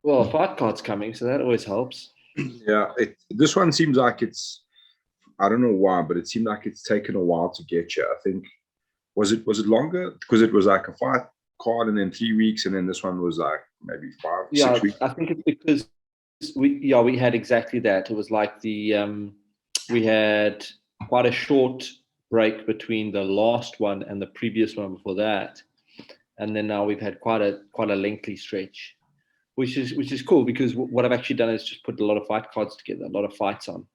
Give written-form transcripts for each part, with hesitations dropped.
Well, a fight card's coming, so that always helps. Yeah, this one seems like I don't know why, but it seemed like it's taken a while to get here. I think was it longer because it was like a fight card and then 3 weeks, and then this one was like maybe 5 6 weeks. I think it's because we had exactly that. It was like we had quite a short break between the last one and the previous one before that, and then now we've had quite a lengthy stretch, which is cool because what I've actually done is just put a lot of fight cards together, a lot of fights on.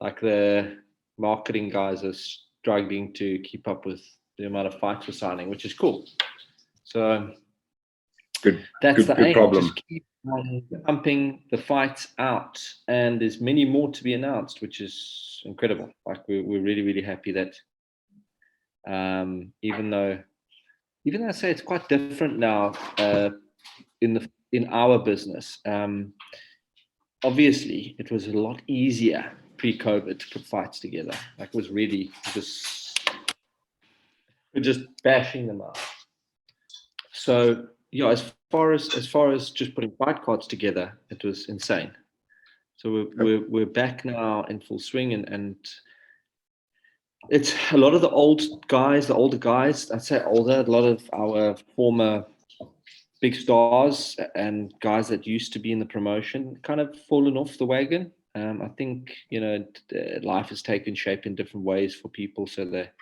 Like the marketing guys are struggling to keep up with the amount of fights we're signing, which is cool. So that's the aim. Problem. Just keep pumping the fights out, and there's many more to be announced, which is incredible. Like we're really really happy that even though I say it's quite different now in our business. Obviously, it was a lot easier pre-COVID to put fights together. Like it was really we're just bashing them out. So as far as just putting fight cards together, it was insane. So we're back now in full swing, and it's a lot of the older guys. I'd say older. A lot of our former big stars and guys that used to be in the promotion kind of fallen off the wagon. I think life has taken shape in different ways for people, so they're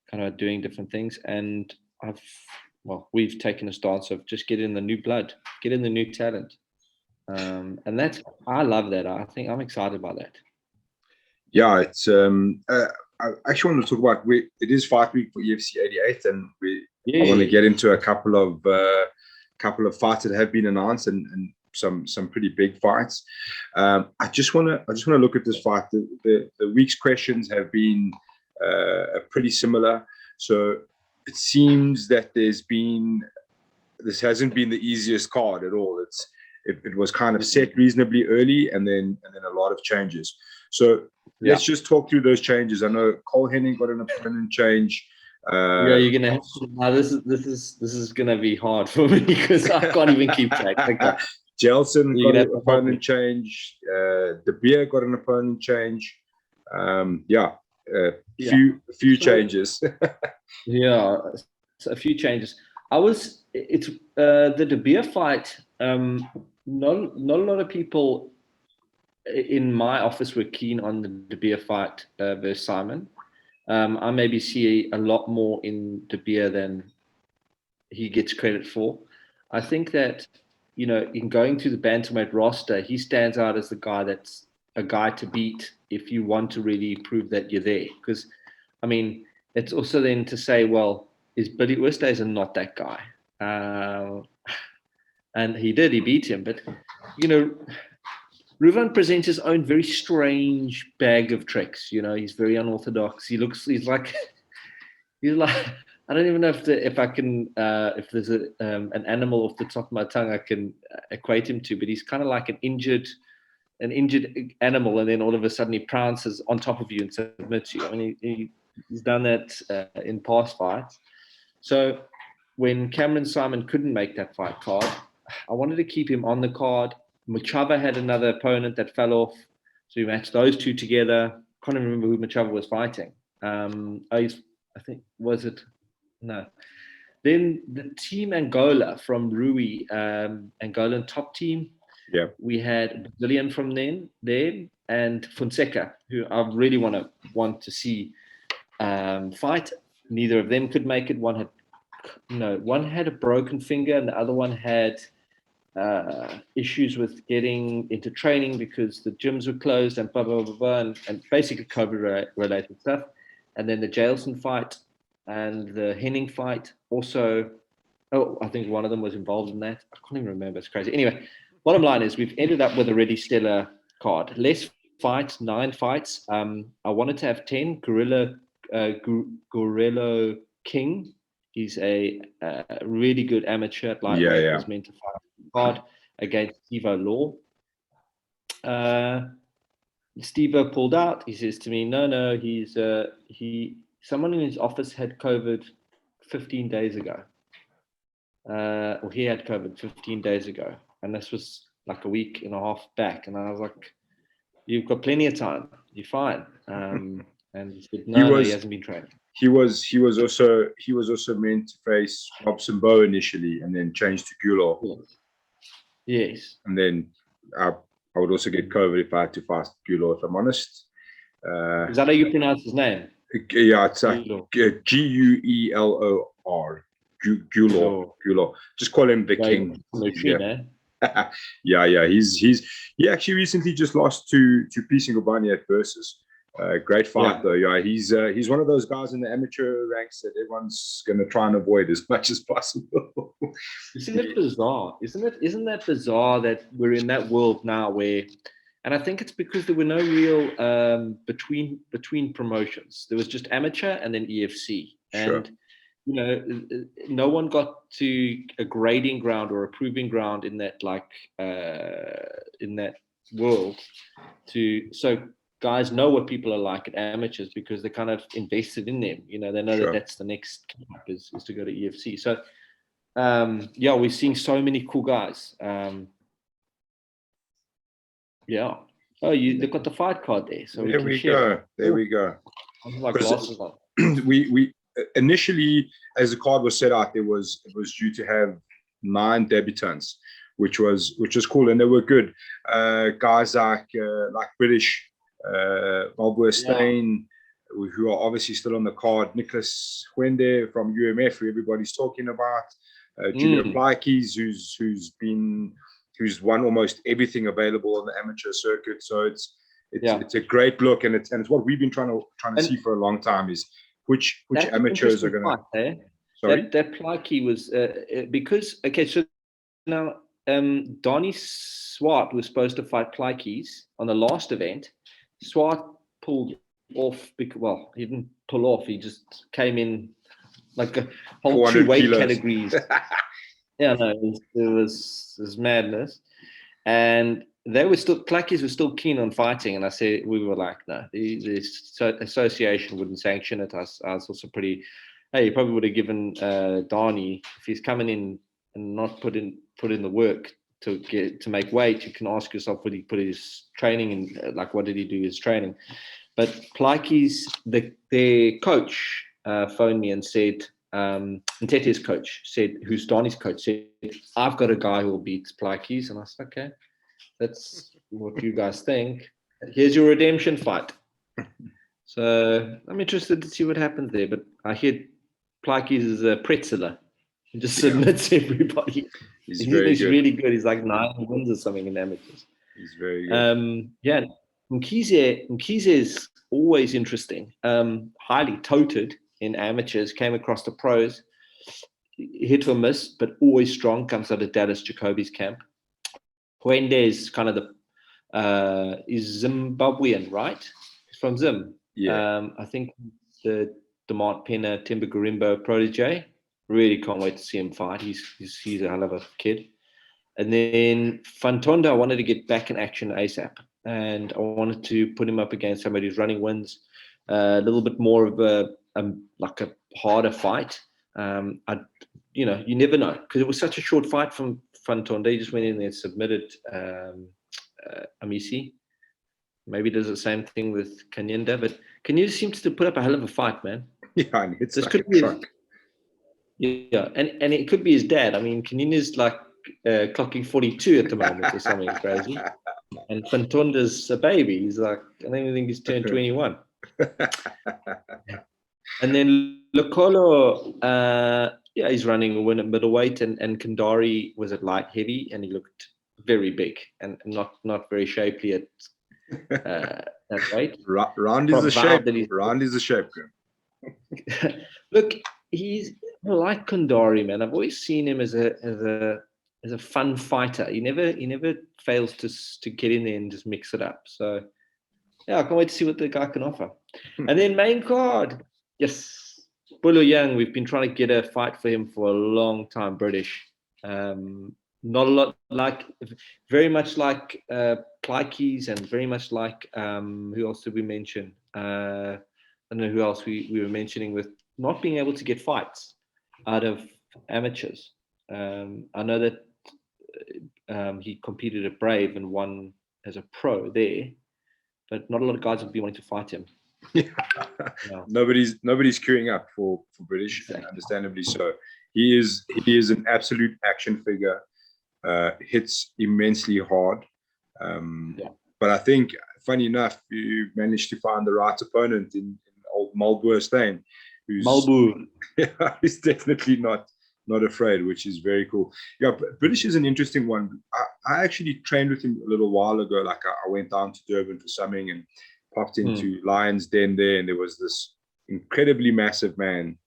kind of doing different things. And we've taken a stance of just get in the new blood, get in the new talent, and I love that. I think I'm excited by that. Yeah, it's I actually want to talk about it is fight week for EFC 88, and I want to get into a couple of fights that have been announced and some pretty big fights. I just want to look at this fight. The week's questions have been pretty similar, so it seems that this hasn't been the easiest card at all. It was kind of set reasonably early, and then a lot of changes. So let's just talk through those changes. I know Cole Henning got an opponent change. You're gonna have to, this is gonna be hard for me because I can't even keep track. Okay. Jelson got an opponent change. De Beer got an opponent change. A few changes. A few changes. It's the De Beer fight. Not a lot of people in my office were keen on the De Beer fight versus Simon. I maybe see a lot more in De Beer than he gets credit for. I think that, in going through the bantamweight roster, he stands out as the guy that's a guy to beat if you want to really prove that you're there. Because, I mean, it's also then to say, well, is Billy Oosthuizen not that guy? And he beat him. But, Ruvan presents his own very strange bag of tricks. He's very unorthodox. He's like I don't even know if there's an animal off the top of my tongue I can equate him to, but he's kind of like an injured animal, and then all of a sudden he pounces on top of you and submits you. I mean, he's done that in past fights. So when Cameron Simon couldn't make that fight card, I wanted to keep him on the card. Machava had another opponent that fell off, so we matched those two together. Can't even remember who Machava was fighting. I think, was it? No. Then the team Angola from Rui, Angolan top team. Yeah. We had Brazilian from then and Fonseca, who I really want to see fight. Neither of them could make it. One had a broken finger, and the other one had issues with getting into training because the gyms were closed and blah blah blah, blah and basically COVID related stuff. And then the Jailson fight and the Henning fight also. Oh, I think one of them was involved in that. I can't even remember. It's crazy. Anyway, bottom line is we've ended up with a really stellar card. Less fights, 9 fights. I wanted to have 10. Gorello King. He's a really good amateur at lightweight. Was meant to fight hard against Steve-O Law. Steve-O pulled out. He says to me, no, someone in his office had COVID 15 days ago. Or he had COVID 15 days ago. and this was like a week and a half back, and I was like, "You've got plenty of time. You're fine." And he said, "No, he hasn't been training." He was also meant to face Robson Bow initially, and then change to Gulor. Yes. And then I would also get COVID if I had to fast Gulor, if I'm honest. Is that how you pronounce his name? Yeah, it's like Guelor. Gulor. Just call him the King. Yeah. He actually recently just lost to Peace and Gobani at Versus. Great fight though. Yeah, he's one of those guys in the amateur ranks that everyone's going to try and avoid as much as possible. Isn't it bizarre? Isn't that bizarre that we're in that world now where, and I think it's because there were no real between promotions. There was just amateur and then EFC, and no one got to a grading ground or a proving ground in that in that world so guys know what people are like at amateurs because they're kind of invested in them. They know that that's the next step is to go to EFC. So we're seeing so many cool guys. They've got the fight card there, so there we go. Like glasses on. We initially, as the card was set out, it was due to have 9 debutants, which was cool, and they were good. Guys like British, Balboa Steyn, who are obviously still on the card. Nicholas Huende from UMF, who everybody's talking about. Junior Plaikes, who's won almost everything available on the amateur circuit. So it's a great look, and it's what we've been trying to see for a long time is which amateurs are going to. Sorry, that Plaikes was because so now Donnie Swart was supposed to fight Plaikes on the last event. Swart pulled off because he didn't pull off. He just came in like a whole 2 weight kilos. Categories. It was madness, and they were still Plaikes was still keen on fighting, and we were like, no, the association wouldn't sanction it. I was also pretty. Hey, you probably would have given Donnie, if he's coming in and not put in the work to make weight. You can ask yourself, would he put his training in? Like, what did he do his training? But Plaikes, their coach phoned me and said, and Tete's coach said, who's Donnie's coach, said, I've got a guy who will beat Plaikes. And I said, okay, that's what you guys think. Here's your redemption fight. So I'm interested to see what happens there. But I hear Plaikes is a pretzeler. He just submits everybody. He's really good. He's like 9 wins or something in amateurs. He's very good. Mkhize is always interesting. Highly touted in amateurs, came across the pros, hit or miss, but always strong, comes out of Dallas Jacoby's camp. Huende is kind of is Zimbabwean, right? He's from Zim. Yeah. I think the Demont Pena Timber Garimbo protege. Really can't wait to see him fight. He's a hell of a kid. And then Fantonda, I wanted to get back in action ASAP. And I wanted to put him up against somebody who's running wins, a little bit more of a harder fight. You never know, because it was such a short fight from Fantonda. He just went in there and submitted Amisi. Maybe does the same thing with Kanyenda, but Kanyenda seems to put up a hell of a fight, man. Yeah, it's this like could be truck. And it could be his dad. I mean, Kanyena's like clocking 42 at the moment or something crazy. And Fantonda's a baby. He's like, I don't even think he's turned 21. And then Lokolo, he's running a win at middleweight, and Kandari was at light heavy, and he looked very big and not very shapely at that weight. Round is the shape. Round is the shape. Look, he's like Kandari, man. I've always seen him as a fun fighter. He never fails to get in there and just mix it up. So I can't wait to see what the guy can offer. And then main card, yes, Bulu Young. We've been trying to get a fight for him for a long time. British, not a lot very much like Plaikes, and very much like who else did we mention? I don't know who else we were mentioning with not being able to get fights out of amateurs. I know that he competed at Brave and won as a pro there, but not a lot of guys would be wanting to fight him. No. Nobody's queuing up for British, exactly. Understandably so. He is an absolute action figure. Hits immensely hard. But I think, funny enough, you managed to find the right opponent in old Marlborough Steyn, who's definitely not afraid, which is very cool. Yeah, British is an interesting one. I actually trained with him a little while ago. Like I went down to Durban for something and popped into Lions Den there, and there was this incredibly massive man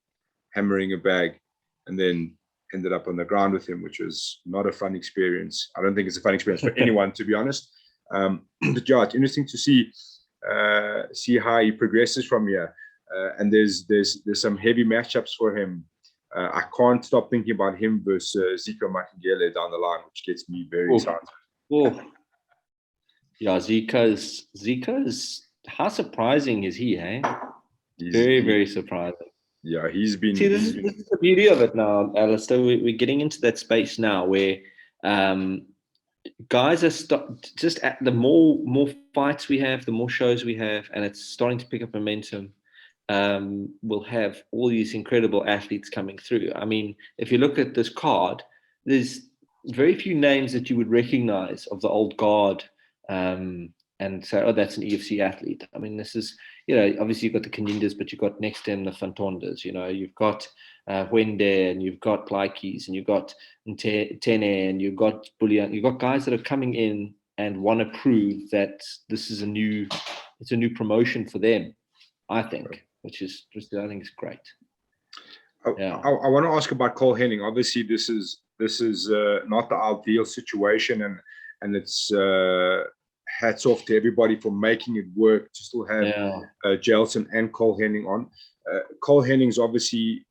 hammering a bag, and then ended up on the ground with him, which was not a fun experience. I don't think it's a fun experience for anyone, to be honest. But yeah, it's interesting to see how he progresses from here. And there's some heavy matchups for him. I can't stop thinking about him versus Zico Makengele down the line, which gets me very excited. Yeah, Zico's how surprising is he, eh? Very surprising. Yeah, he's been. See, this is the beauty of it now, Alistair. We're getting into that space now where guys are just at the more fights we have, the more shows we have, and it's starting to pick up momentum. We'll have all these incredible athletes coming through. I mean, if you look at this card, there's very few names that you would recognize of the old guard and say, oh, that's an EFC athlete. I mean, this is, obviously you've got the Kanyindas, but you've got next to them the Fantondas, you've got Wende, and you've got Plaikis, and you've got Tene, and you've got Bullion. You've got guys that are coming in and want to prove that this is a new promotion for them, I think, which I think is great. Yeah. I want to ask about Cole Henning. Obviously, this is not the ideal situation, and it's hats off to everybody for making it work to still have Jelson and Cole Henning on. Cole Henning's obviously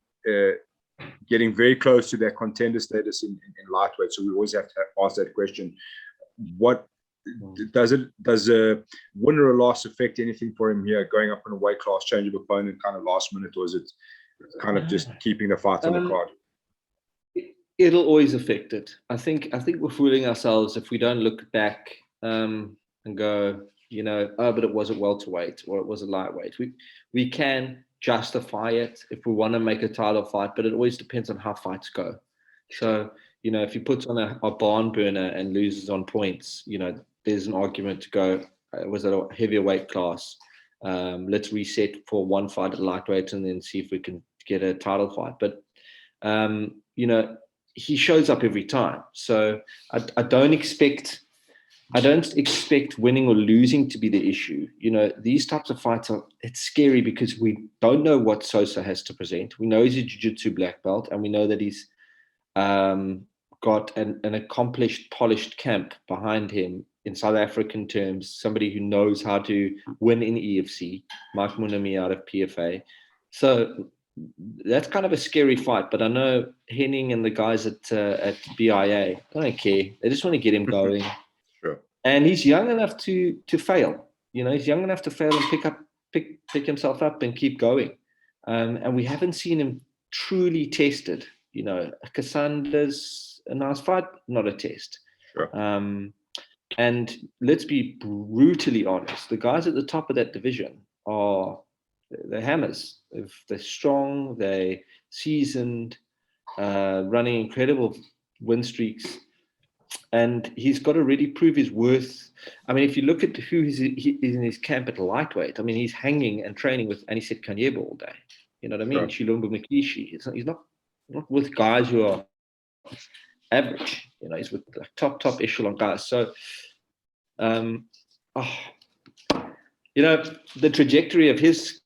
getting very close to their contender status in lightweight, so we always have to ask that question. What does a win or a loss affect anything for him here, going up in a weight class, change of opponent kind of last minute, or is it kind of just keeping the fight on the card? It'll always affect it. I think we're fooling ourselves if we don't look back and go, but it was a welterweight or it was a lightweight. We can justify it if we want to make a title fight, but it always depends on how fights go. So, if he puts on a barn burner and loses on points, there's an argument to go, was it a heavier weight class? Let's reset for one fight at lightweight and then see if we can get a title fight. But, he shows up every time. So I don't expect winning or losing to be the issue. These types of fights it's scary because we don't know what Sosa has to present. We know he's a jiu-jitsu black belt, and we know that he's got an accomplished, polished camp behind him in South African terms, somebody who knows how to win in EFC, Mike Munami out of PFA. So that's kind of a scary fight, but I know Henning and the guys at BIA don't care. They just want to get him going. Sure. And he's young enough to fail. He's young enough to fail and pick himself up and keep going. And we haven't seen him truly tested. Cassandra's a nice fight, not a test. Sure. And let's be brutally honest, the guys at the top of that division they're hammers. They're strong, they're seasoned, running incredible win streaks. And he's got to really prove his worth. I mean, if you look at who he's in his camp at lightweight, I mean, he's hanging and training with Anisette Kanyebo all day. You know what I mean? Sure. Chilumbu Mkishi. He's not with guys who are average. He's with like top echelon guys. So, the trajectory of his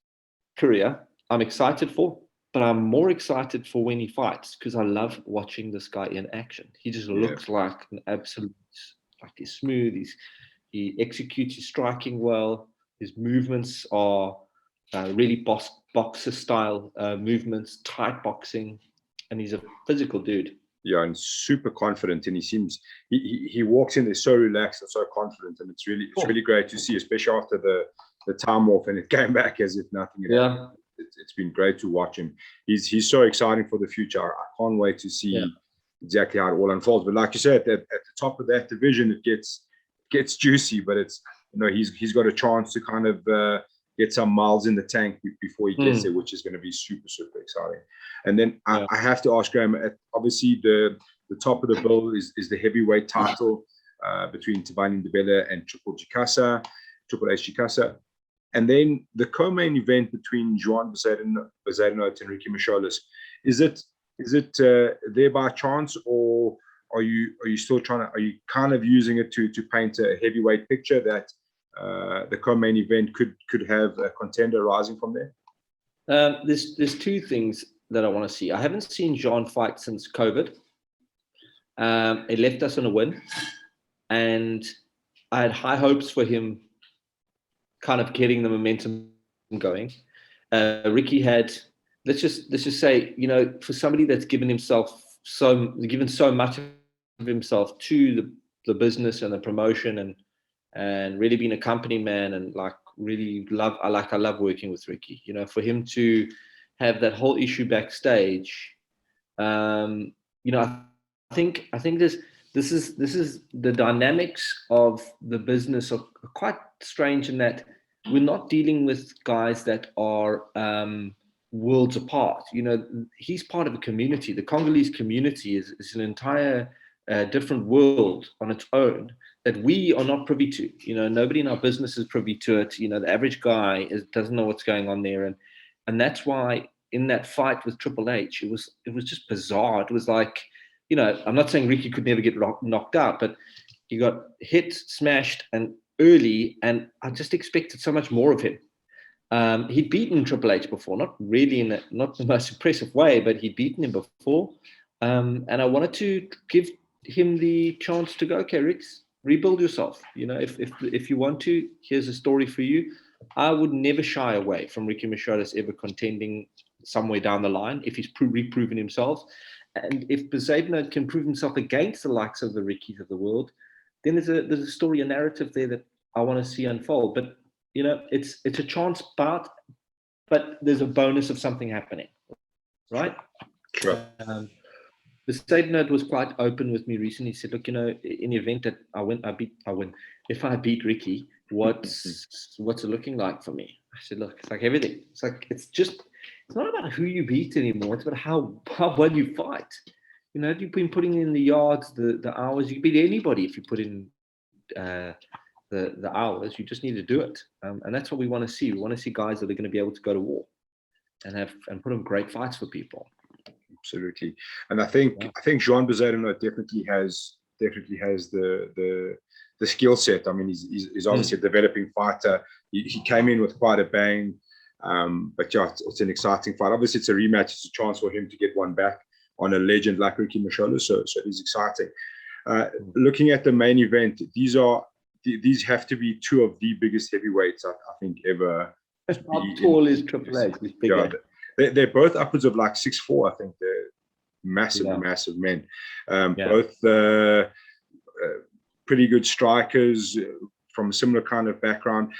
career, I'm excited for, but I'm more excited for when he fights because I love watching this guy in action. He just looks like an absolute, like he's smooth. He executes his striking well. His movements are really boxer style movements, tight boxing, and he's a physical dude. Yeah, and super confident, and he seems he walks in there so relaxed and so confident, and it's really great to see, especially after the time off, and it came back as if nothing had happened. It's been great to watch him. He's so exciting for the future. I can't wait to see exactly how it all unfolds. But like you said, at the top of that division, it gets juicy. But it's, he's got a chance to kind of get some miles in the tank before he gets there, which is going to be super, super exciting. And then I have to ask Graeme, obviously the top of the bill is the heavyweight title between Tabani Ndebele and Triple H Chikasa. And then the co-main event between Joan Bezuidenhout and Ricky Misholis. Is it there by chance, or are you still are you kind of using it to paint a heavyweight picture that the co-main event could have a contender rising from there? There's two things that I want to see. I haven't seen Jean fight since COVID. It left us on a win, and I had high hopes for him kind of getting the momentum going. Ricky had, let's just say, for somebody that's given so much of himself to the business and the promotion and really been a company man, and I love working with Ricky. For him to have that whole issue backstage, I think this is the dynamics of the business are quite strange in that we're not dealing with guys that are worlds apart. He's part of a community. The Congolese community is an entire different world on its own that we are not privy to. Nobody in our business is privy to it. The average guy doesn't know what's going on there, and that's why in that fight with Triple H, it was just bizarre. It was like, I'm not saying Ricky could never get knocked out, but he got hit, smashed, and early, and I just expected so much more of him. He'd beaten Triple H before, not really not the most impressive way, but he'd beaten him before. And I wanted to give him the chance to go, okay, Ricks, rebuild yourself. If you want to, here's a story for you. I would never shy away from Ricky Misholis ever contending somewhere down the line if he's reproven himself. And if Bezuidenhout can prove himself against the likes of the Rickies of the world, then there's a story, a narrative there that I want to see unfold. But it's a chance part, but there's a bonus of something happening, right? Sure. Bezuidenhout was quite open with me recently. He said, "Look, in the event that I win. If I beat Ricky, what's it looking like for me?" I said, "Look, it's like everything. It's not about who you beat anymore. It's about how well you fight. You've been putting in the yards, the hours. You can beat anybody if you put in the hours. You just need to do it, and that's what we want to see. We want to see guys that are going to be able to go to war and put on great fights for people." Absolutely, and I think Joan Bezuidenhout definitely has the skill set. I mean, he's obviously a developing fighter. He came in with quite a bang, but yeah, it's an exciting fight. Obviously, it's a rematch. It's a chance for him to get one back on a legend like Ricky Misholis. So it is exciting. Looking at the main event, these have to be two of the biggest heavyweights I think ever. How tall is Triple H? Yeah, they're both upwards of like 6'4". I think they're massive men. Both pretty good strikers from a similar kind of background.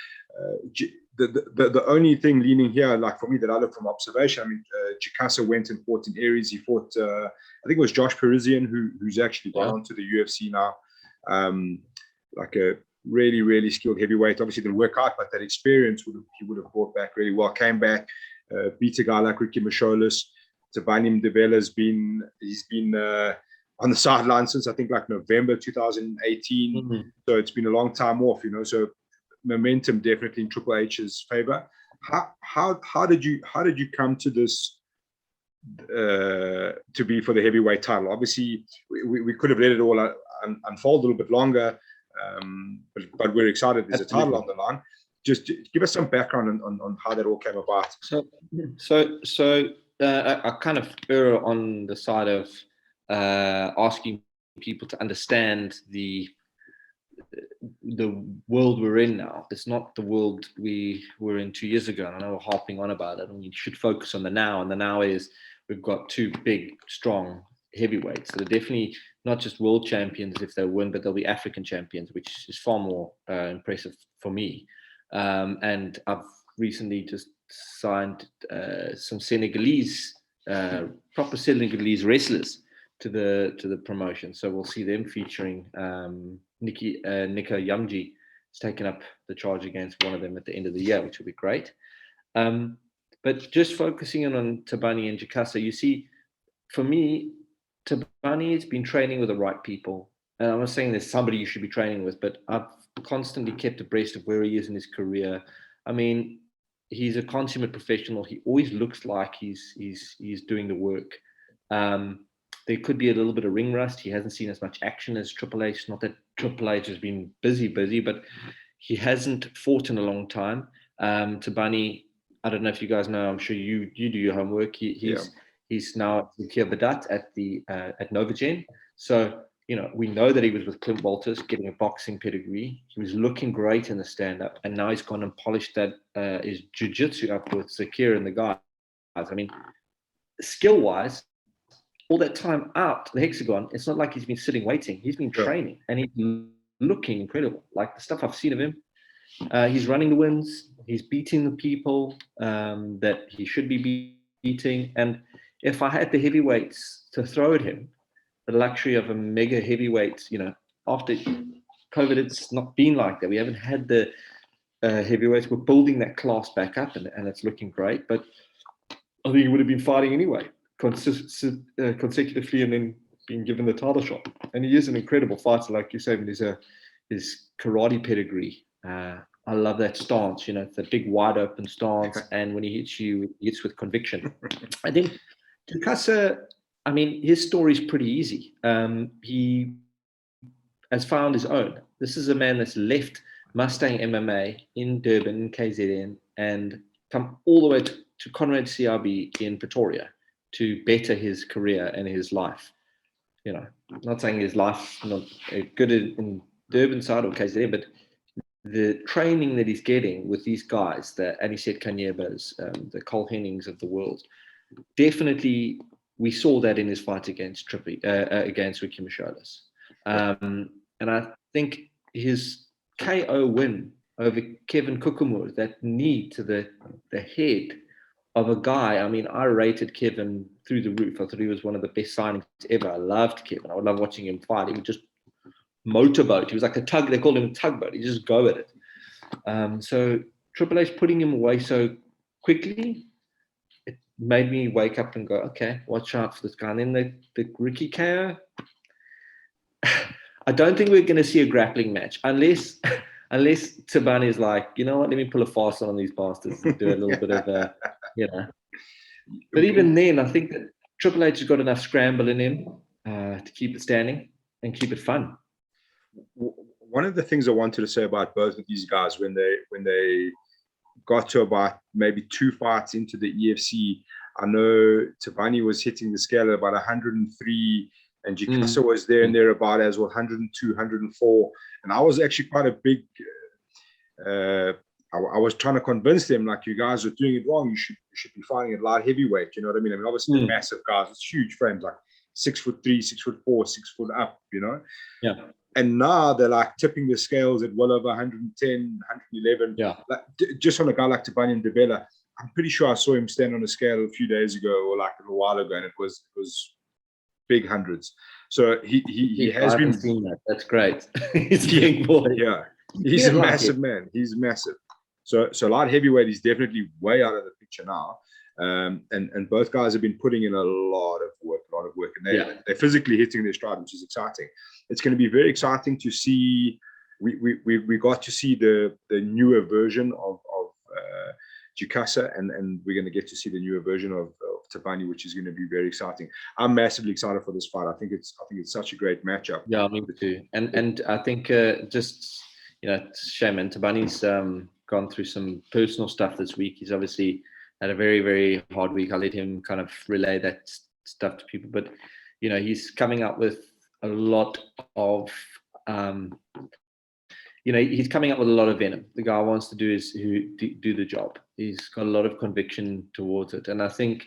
The only thing leaning here, like for me, that I look from observation, I mean, Chikasa went and fought in Aries. He fought, I think it was Josh Parisian, who's actually gone on to the UFC now. Like a really, really skilled heavyweight. Obviously didn't work out, but that experience he would have brought back really well. Came back, beat a guy like Ricky Misholis. Tabani Ndebele he's been on the sideline since I think like November 2018. So it's been a long time off, so momentum definitely in Triple H's favor. How did you come to this to be for the heavyweight title? Obviously we could have let it all unfold a little bit longer, but we're excited there's a title on the line. Just give us some background on how that all came about. So I kind of err on the side of asking people to understand the world we're in now. It's not the world we were in 2 years ago. And I know we're harping on about it, and we should focus on the now. And the now is we've got two big, strong heavyweights that are definitely not just world champions if they win, but they'll be African champions, which is far more impressive for me. And I've recently just signed some Senegalese, proper Senegalese wrestlers to the promotion. So we'll see them featuring Nico Yamji has taken up the charge against one of them at the end of the year, which will be great. But just focusing on Tabani and Jukasa, you see, for me, Tabani has been training with the right people. And I'm not saying there's somebody you should be training with, but I've constantly kept abreast of where he is in his career. I mean, he's a consummate professional. He always looks like he's doing the work. There could be a little bit of ring rust. He hasn't seen as much action as Triple H. Not that Triple H has been busy, but he hasn't fought in a long time. Tabani, I don't know if you guys know. I'm sure you do your homework. He's now with Kia Badat at Novagen. So we know that he was with Clint Walters, getting a boxing pedigree. He was looking great in the stand-up, and now he's gone and polished his jiu-jitsu up with Zakir and the guys. I mean, skill-wise, all that time out the hexagon, it's not like he's been sitting waiting. He's been training, and he's looking incredible. Like the stuff I've seen of him, he's running the wins. He's beating the people that he should be beating. And if I had the heavyweights to throw at him, the luxury of a mega heavyweight, after COVID, it's not been like that. We haven't had the heavyweights. We're building that class back up, and it's looking great. But I think he would have been fighting anyway, consecutively, and then being given the title shot. And he is an incredible fighter, like you say, with his karate pedigree. I love that stance. It's a big, wide open stance, and when he hits you, he hits with conviction. I think Jukasa, I mean, his story is pretty easy. He has found his own. This is a man that's left Mustang MMA in Durban, in KZN, and come all the way to Conrad CRB in Pretoria to better his career and his life. Not saying his life not good in Durban side or KZN, but the training that he's getting with these guys, the Anisette Kanyebas, the Cole Hennings of the world, definitely we saw that in his fight against Ricky Michaelis. And I think his KO win over Kevin Kukumur, that knee to the head of a guy. I mean, I rated Kevin through the roof. I thought he was one of the best signings ever. I loved Kevin. I would love watching him fight. He would just motorboat. He was like a tug. They called him a tugboat. He just go at it. So Triple H putting him away so quickly, it made me wake up and go, okay, watch out for this guy. And then the Ricky KO, I don't think we're going to see a grappling match unless Tabani is like, you know what, let me pull a fast one on these bastards and do a little bit of, But even then, I think that Triple H has got enough scramble in him to keep it standing and keep it fun. One of the things I wanted to say about both of these guys when they got to about maybe 2 fights into the EFC, I know Tabani was hitting the scale at about 103, and Jukasa was there and there about as well, 102, 104. And I was actually quite a big, I was trying to convince them, like, you guys are doing it wrong. You should be fighting at light heavyweight. You know what I mean? I mean, obviously, massive guys, it's huge frames, like 6'3", 6'4", 6 foot up, Yeah. And now they're like tipping the scales at well over 110, 111. Yeah. Like, just on a guy like Tabani and Devela, I'm pretty sure I saw him stand on a scale a few days ago or like a while ago, and it was big hundreds. So he has been seen that. That's great. He's big boy. Yeah, he's a massive man. He's massive. So light heavyweight is definitely way out of the picture now. And both guys have been putting in a lot of work, and they're physically hitting their stride, which is exciting. It's going to be very exciting to see. We got to see the newer version of Jukasa, and we're going to get to see the newer version of Tabani, which is going to be very exciting. I'm massively excited for this fight. I think it's such a great matchup. Yeah, me too. And I think just it's a shame, and Tabani's gone through some personal stuff this week. He's obviously had a very, very hard week. I'll let him kind of relay that stuff to people, but he's coming up with a lot of he's coming up with a lot of venom. The guy wants to do the job. He's got a lot of conviction towards it. And I think,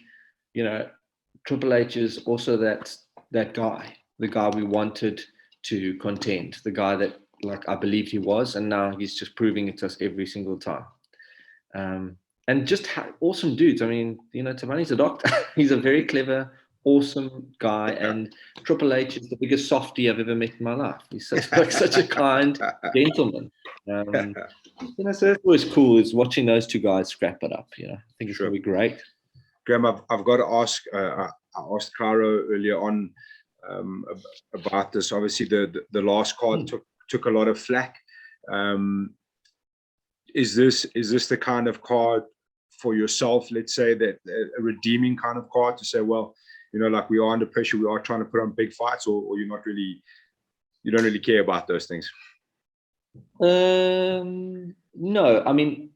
Triple H is also that guy, the guy we wanted to contend, the guy that, like, I believed he was, and now he's just proving it to us every single time. And just awesome dudes. I mean, Tabani's a doctor. He's a very clever, awesome guy, and Triple H is the biggest softie I've ever met in my life. He's such a kind gentleman. So that's always cool, is watching those two guys scrap it up. I think it's going to be great. Graeme, I've got to ask. I asked Caro earlier on about this. Obviously, the last card took a lot of flack. Is this the kind of card for yourself? Let's say that a redeeming kind of card to say, well, like we are under pressure, we are trying to put on big fights, or you don't really care about those things. No, I mean,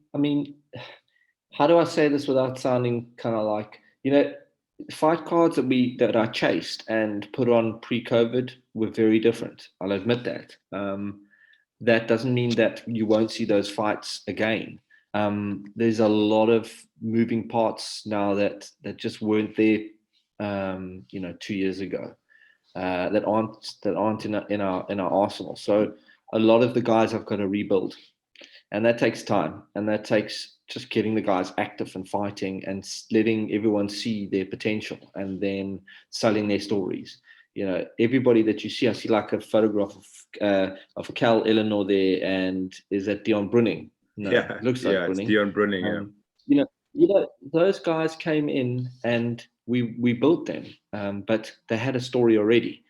how do I say this without sounding kind of like, fight cards that I chased and put on pre-COVID were very different. I'll admit that. That doesn't mean that you won't see those fights again. There's a lot of moving parts now that just weren't there, 2 years ago, that aren't in our arsenal. So a lot of the guys have got to rebuild, and that takes time, and that takes just getting the guys active and fighting and letting everyone see their potential, and then selling their stories. Everybody that you see, I see like a photograph of Cal Eleanor there, and is that Dion Brunning? No, it looks like Brunning. It's Dion Brunning. Those guys came in and we built them, but they had a story already.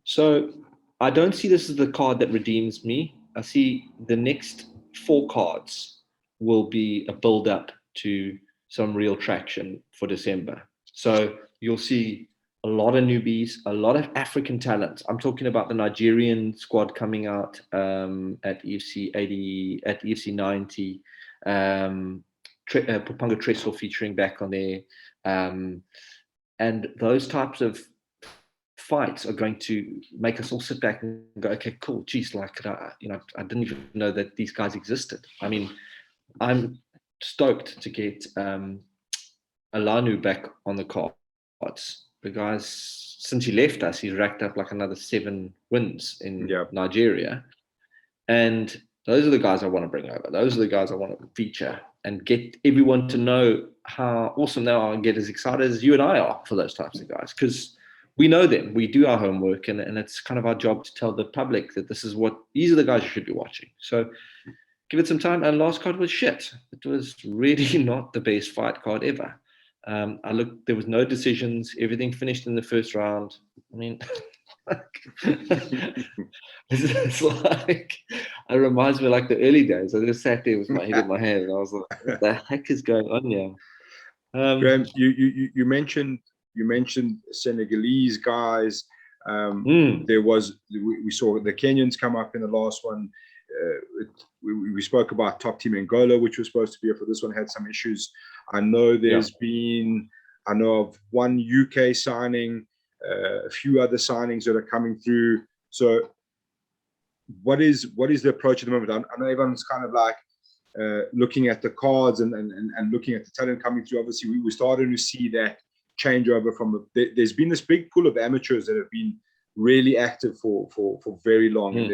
So I don't see this as the card that redeems me. I see the next 4 cards will be a build up to some real traction for December. So you'll see a lot of newbies, a lot of African talent. I'm talking about the Nigerian squad coming out at EFC 80, at EFC 90. Pupunga Tressel featuring back on there. And those types of fights are going to make us all sit back and go, okay, cool. Geez, I didn't even know that these guys existed. I mean, I'm stoked to get Alanu back on the cards. The guys, since he left us, he's racked up like another 7 wins in Nigeria. And those are the guys I want to bring over. Those are the guys I want to feature and get everyone to know how awesome they are and get as excited as you and I are for those types of guys. Because we know them, we do our homework, and it's kind of our job to tell the public that these are the guys you should be watching. So give it some time. And last card was shit. It was really not the best fight card ever. I looked, there was no decisions. Everything finished in the first round. I mean, it's like, it reminds me like the early days. I just sat there with my head in my hand, and I was like, what the heck is going on here? Graeme, you mentioned Senegalese guys. There was, we saw the Kenyans come up in the last one. We spoke about Top Team Angola, which was supposed to be for this one, had some issues. I know I know of one UK signing, a few other signings that are coming through. So what is the approach at the moment? I know everyone's kind of like looking at the cards and looking at the talent coming through. Obviously, we're starting to see that changeover from there's been this big pool of amateurs that have been really active for very long. And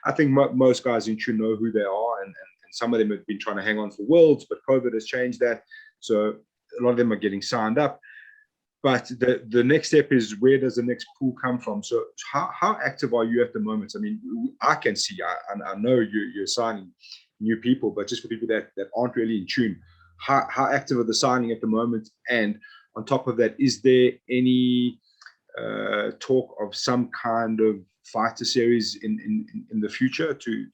I think most guys in tune know who they are, and some of them have been trying to hang on for worlds, but COVID has changed that. So a lot of them are getting signed up. But the next step is, where does the next pool come from? So how active are you at the moment? I mean, I can see, I know you're signing new people, but just for people that aren't really in tune, how active are the signing at the moment? And on top of that, is there any talk of some kind of fighter series in the future to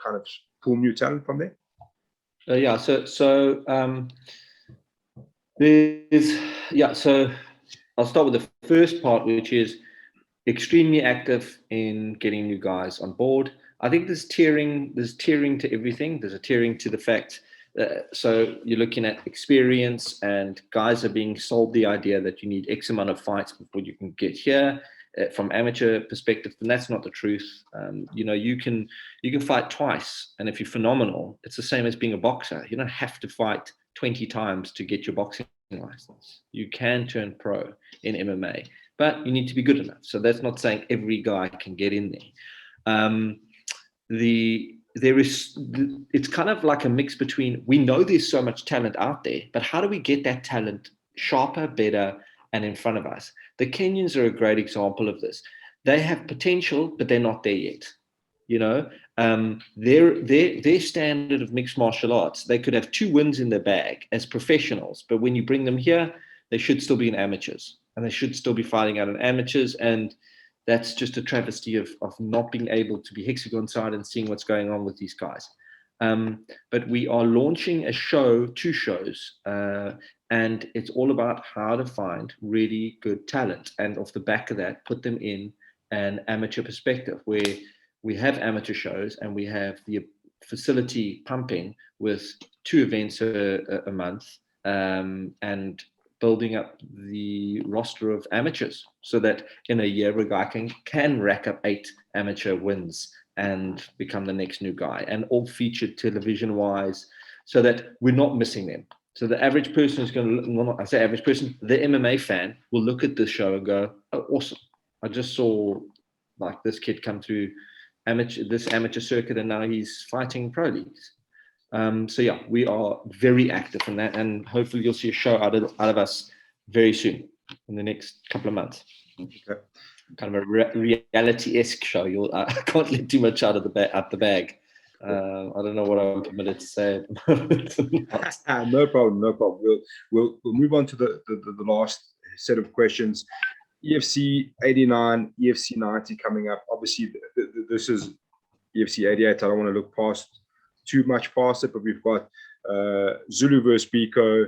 kind of pull new talent from there? So I'll start with the first part, which is extremely active in getting new guys on board. I think there's tiering to everything. There's a tiering to the fact so you're looking at experience, and guys are being sold the idea that you need X amount of fights before you can get here. From amateur perspective, and that's not the truth. You can fight twice, and if you're phenomenal, it's the same as being a boxer. You don't have to fight 20 times to get your boxing license. You can turn pro in MMA, but you need to be good enough. So that's not saying every guy can get in there. It's kind of like a mix between, we know there's so much talent out there, but how do we get that talent sharper, better, and in front of us? The Kenyans are a great example of this. They have potential, but they're not there yet. You know, their standard of mixed martial arts, they could have 2 wins in their bag as professionals, but when you bring them here, they should still be in amateurs, and they should still be fighting out in amateurs. And that's just a travesty of not being able to be hexagon side and seeing what's going on with these guys. But we are launching a show, 2 shows, and it's all about how to find really good talent, and off the back of that, put them in an amateur perspective where we have amateur shows and we have the facility pumping with 2 events a month, and building up the roster of amateurs so that in a year a guy can rack up 8 amateur wins and become the next new guy, and all featured television wise, so that we're not missing them. So the average person is going to, well, I say average person, the MMA fan will look at this show and go, oh, awesome. I just saw like this kid come through this amateur circuit, and now he's fighting pro leagues. So yeah, we are very active in that, and hopefully you'll see a show out of us very soon in the next couple of months. Okay. Kind of a reality-esque show. I can't let too much out of the bag. I don't know what I'm permitted to say at the moment. No problem. We'll move on to the last set of questions. EFC 89, EFC 90 coming up. Obviously, this is EFC 88. I don't want to look too much past it, but we've got Zulu versus Pico.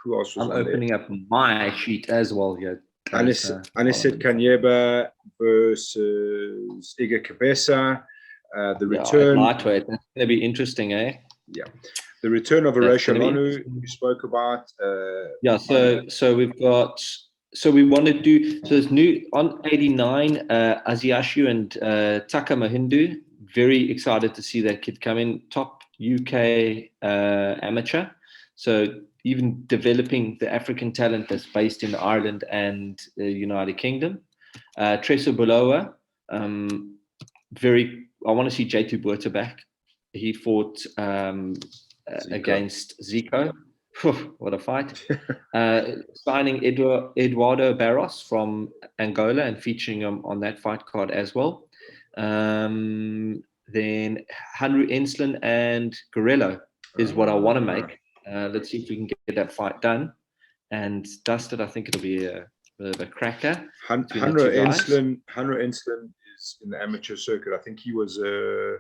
Who else was I'm opening up my sheet as well here. Anisset Kanyeba versus Iga Cabeza. The return. Lightweight. That's going to be interesting, eh? Yeah. The return of Horatio Lonu, you spoke about. So we've got. So we want to do. So there's new on 89. Aziashu and Taka Mahindu. Very excited to see that kid come in. Top UK amateur. So even developing the African talent that's based in Ireland and the United Kingdom. Tressa Bolowa, I want to see J2 Buerta back. He fought against Zico. What a fight. Signing Eduardo Barros from Angola and featuring him on that fight card as well. Then Henry Ensslin and Guerrero is what I want to make. Let's see if we can get that fight done and dusted. I think it'll be a bit of a cracker. Henry Ensslin is in the amateur circuit. I think he was a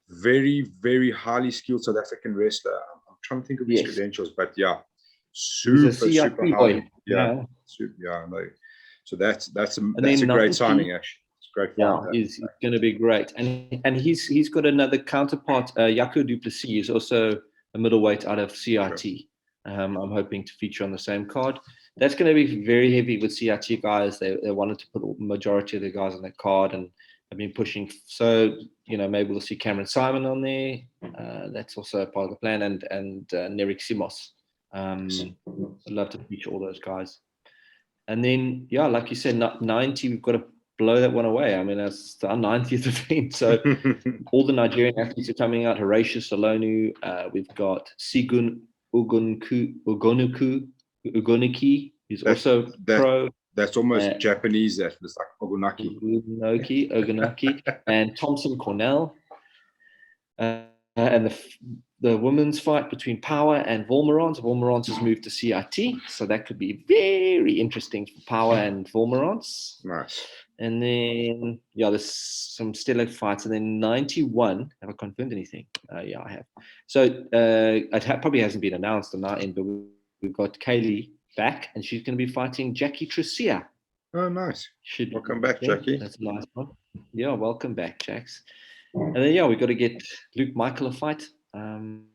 very, very highly skilled South African wrestler. I'm trying to think of his credentials, but yeah, super high. So that's a great signing, actually. It's great. Yeah, he's going to be great, and he's got another counterpart. Jaco du Plessis is also a middleweight out of CIT. Sure. I'm hoping to feature on the same card. That's going to be very heavy with CIT guys. They wanted to put a majority of the guys on that card, and have been pushing. So maybe we'll see Cameron Simon on there. That's also part of the plan, and Nerik Simos. I'd love to feature all those guys. And then like you said, 90. We've got to blow that one away. I mean, that's our 90th event. So all the Nigerian athletes are coming out. Horatius Solonu. We've got Sigun Ugoniki. He's also pro. That's almost Japanese. That's like Ogunaki. And Thompson Cornell. And the women's fight between Power and Volmerons. Volmerons has moved to CIT. So that could be very interesting for Power and Volmerons. Nice. And then, there's some stellar fights. And then 91, have I confirmed anything? Yeah, I have. So it probably hasn't been announced on our end, but we've got Kaylee back, and she's going to be fighting Jackie Tricia. Oh, nice. Welcome back, Jackie. That's a nice one. Yeah, welcome back, Jax. And then, we've got to get Luke Michael a fight. And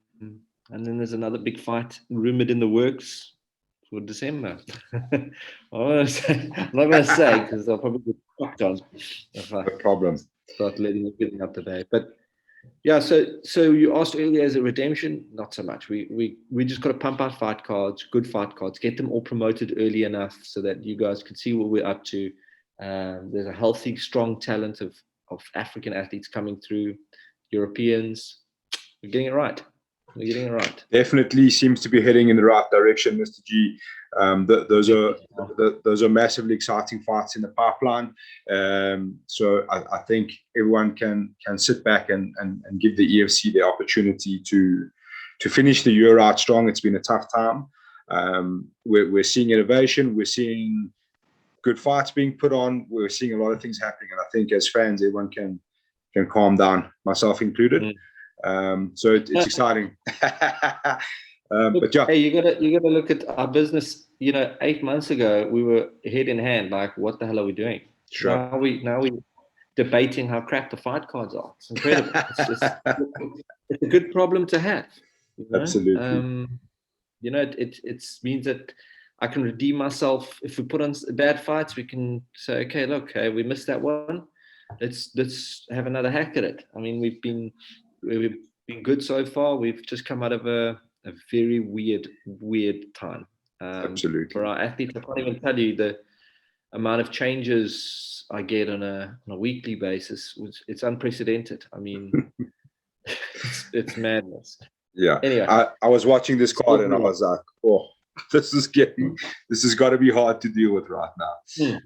then there's another big fight rumored in the works for December. I'm not going to say because I'll probably get fucked on if I start letting everything up today. But so you asked earlier, as a redemption, not so much. We just got to pump out fight cards, good fight cards, get them all promoted early enough so that you guys can see what we're up to. There's a healthy, strong talent of African athletes coming through, Europeans. We're getting it right. We're getting it right. Definitely seems to be heading in the right direction, Mr. G. Those are massively exciting fights in the pipeline. So I think everyone can sit back and give the EFC the opportunity to finish the year out strong. It's been a tough time. We're seeing innovation. We're seeing good fights being put on. We're seeing a lot of things happening, and I think as fans, everyone can calm down, myself included. So it's exciting. But yeah, hey, you gotta look at our business. 8 months ago we were head in hand, like, what the hell are we doing? Sure. Now we debating how crap the fight cards are. It's incredible. It's a good problem to have. Absolutely. It means that I can redeem myself. If we put on bad fights, we can say, okay, look, hey, we missed that one. Let's have another hack at it. I mean, we've been good so far. We've just come out of a very weird time. Absolutely. For our athletes, I can't even tell you the amount of changes I get on a weekly basis. It's unprecedented. I mean, it's madness. Yeah. Anyway, I was watching this card and I was like, oh, this has got to be hard to deal with right now.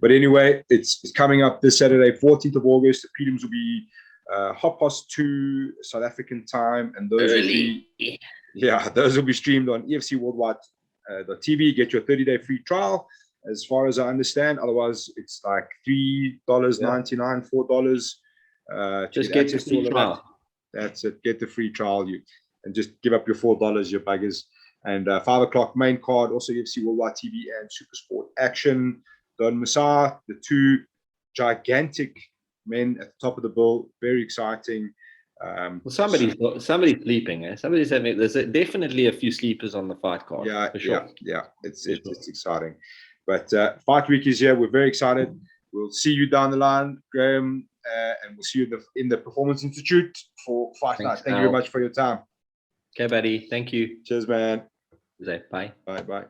But anyway, it's coming up this Saturday, 14th of August. The prelims will be 2:30 South African time, and those will be streamed on EFC Worldwide TV. Get your 30-day free trial, as far as I understand. Otherwise, it's like $3.99, $4. Just get the free trial. That's it. Get the free trial, and just give up your $4, you buggers. And 5 o'clock main card, also UFC Worldwide TV and Supersport Action. Don Musa, the two gigantic men at the top of the bill, very exciting. Well, somebody's sleeping. Somebody's having. There's definitely a few sleepers on the fight card. Yeah, for sure. Yeah. It's exciting. But Fight Week is here. We're very excited. We'll see you down the line, Graeme, and we'll see you in the Performance Institute for Fight Night. Thank you very much for your time. Okay, buddy. Thank you. Cheers, man. Bye. Bye.